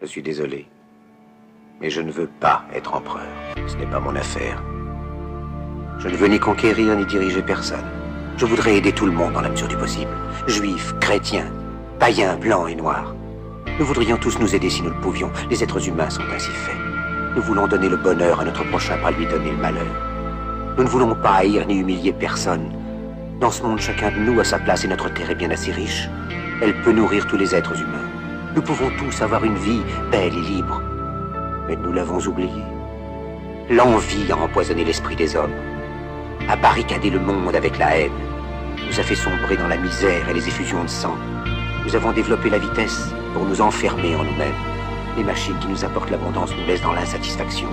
Je suis désolé. Mais je ne veux pas être empereur. Ce n'est pas mon affaire. Je ne veux ni conquérir ni diriger personne. Je voudrais aider tout le monde dans la mesure du possible. Juifs, chrétiens, païens, blancs et noirs. Nous voudrions tous nous aider si nous le pouvions. Les êtres humains sont ainsi faits. Nous voulons donner le bonheur à notre prochain, pas lui donner le malheur. Nous ne voulons pas haïr ni humilier personne. Dans ce monde, chacun de nous a sa place et notre terre est bien assez riche. Elle peut nourrir tous les êtres humains. Nous pouvons tous avoir une vie belle et libre. Mais nous l'avons oublié. L'envie a empoisonné l'esprit des hommes, a barricadé le monde avec la haine, nous a fait sombrer dans la misère et les effusions de sang. Nous avons développé la vitesse pour nous enfermer en nous-mêmes. Les machines qui nous apportent l'abondance nous laissent dans l'insatisfaction.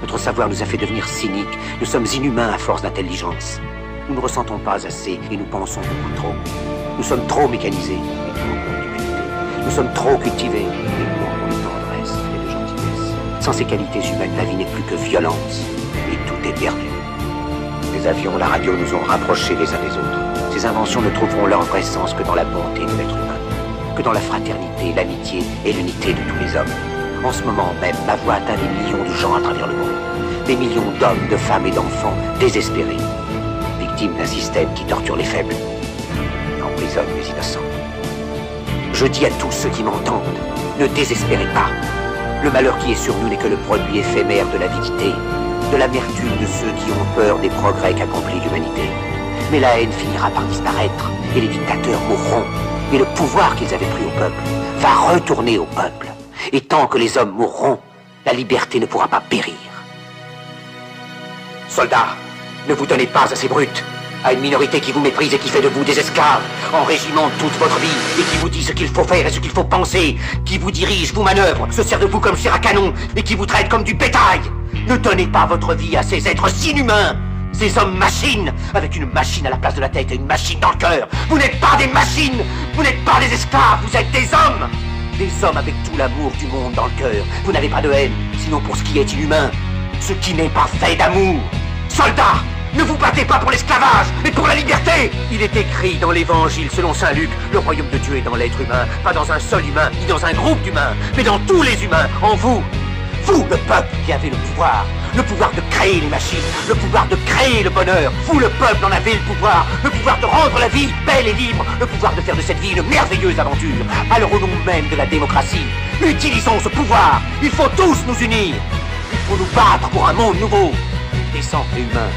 Notre savoir nous a fait devenir cyniques. Nous sommes inhumains à force d'intelligence. Nous ne ressentons pas assez et nous pensons beaucoup trop. Nous sommes trop mécanisés et nous manquons d'humanité. Nous sommes trop cultivés et nous manquons de tendresse et de gentillesse. Sans ces qualités humaines, la vie n'est plus que violence et tout est perdu. Les avions, la radio nous ont rapprochés les uns des autres. Ces inventions ne trouveront leur vrai sens que dans la bonté de l'être humain, que dans la fraternité, l'amitié et l'unité de tous les hommes. En ce moment même, ma voix atteint des millions de gens à travers le monde. Des millions d'hommes, de femmes et d'enfants désespérés, victimes d'un système qui torture les faibles et emprisonne les innocents. Je dis à tous ceux qui m'entendent, ne désespérez pas. Le malheur qui est sur nous n'est que le produit éphémère de l'avidité, de l'amertume de ceux qui ont peur des progrès qu'accomplit l'humanité. Mais la haine finira par disparaître et les dictateurs mourront. Et le pouvoir qu'ils avaient pris au peuple va retourner au peuple. Et tant que les hommes mourront, la liberté ne pourra pas périr. Soldats, ne vous donnez pas à ces brutes, à une minorité qui vous méprise et qui fait de vous des esclaves, en régiment toute votre vie, et qui vous dit ce qu'il faut faire et ce qu'il faut penser, qui vous dirige, vous manœuvre, se sert de vous comme chair à canon, et qui vous traite comme du bétail. Ne donnez pas votre vie à ces êtres inhumains, ces hommes machines, avec une machine à la place de la tête et une machine dans le cœur. Vous n'êtes pas des machines, vous n'êtes pas des esclaves, vous êtes des hommes. Des hommes avec tout l'amour du monde dans le cœur. Vous n'avez pas de haine, sinon pour ce qui est inhumain, ce qui n'est pas fait d'amour. Soldats, ne vous battez pas pour l'esclavage, mais pour la liberté. Il est écrit dans l'évangile selon saint Luc, le royaume de Dieu est dans l'être humain, pas dans un seul humain, ni dans un groupe d'humains, mais dans tous les humains, en vous. Vous, le peuple qui avez le pouvoir de créer les machines, le pouvoir de créer le bonheur. Vous, le peuple, en avez le pouvoir de rendre la vie belle et libre, le pouvoir de faire de cette vie une merveilleuse aventure. Alors au nom même de la démocratie, utilisons ce pouvoir. Il faut tous nous unir. Il faut nous battre pour un monde nouveau, décent et humain,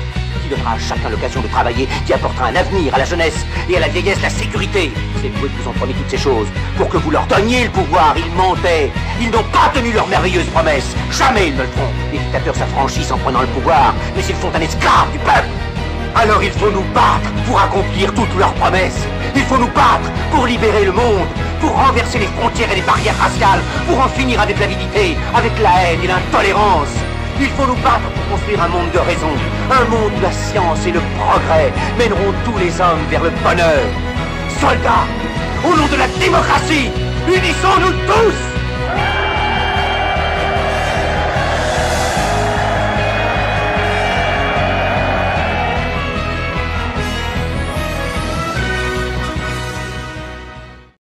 qui donnera à chacun l'occasion de travailler, qui apportera un avenir à la jeunesse et à la vieillesse la sécurité. C'est vous qui vous en prenez toutes ces choses pour que vous leur donniez le pouvoir. Ils mentaient. Ils n'ont pas tenu leurs merveilleuses promesses. Jamais ils ne le feront. Les dictateurs s'affranchissent en prenant le pouvoir, mais ils font un esclave du peuple. Alors il faut nous battre pour accomplir toutes leurs promesses. Il faut nous battre pour libérer le monde, pour renverser les frontières et les barrières raciales, pour en finir avec l'avidité, avec la haine et l'intolérance. Il faut nous battre pour construire un monde de raison, un monde où la science et le progrès mèneront tous les hommes vers le bonheur. Soldats, au nom de la démocratie, unissons-nous tous!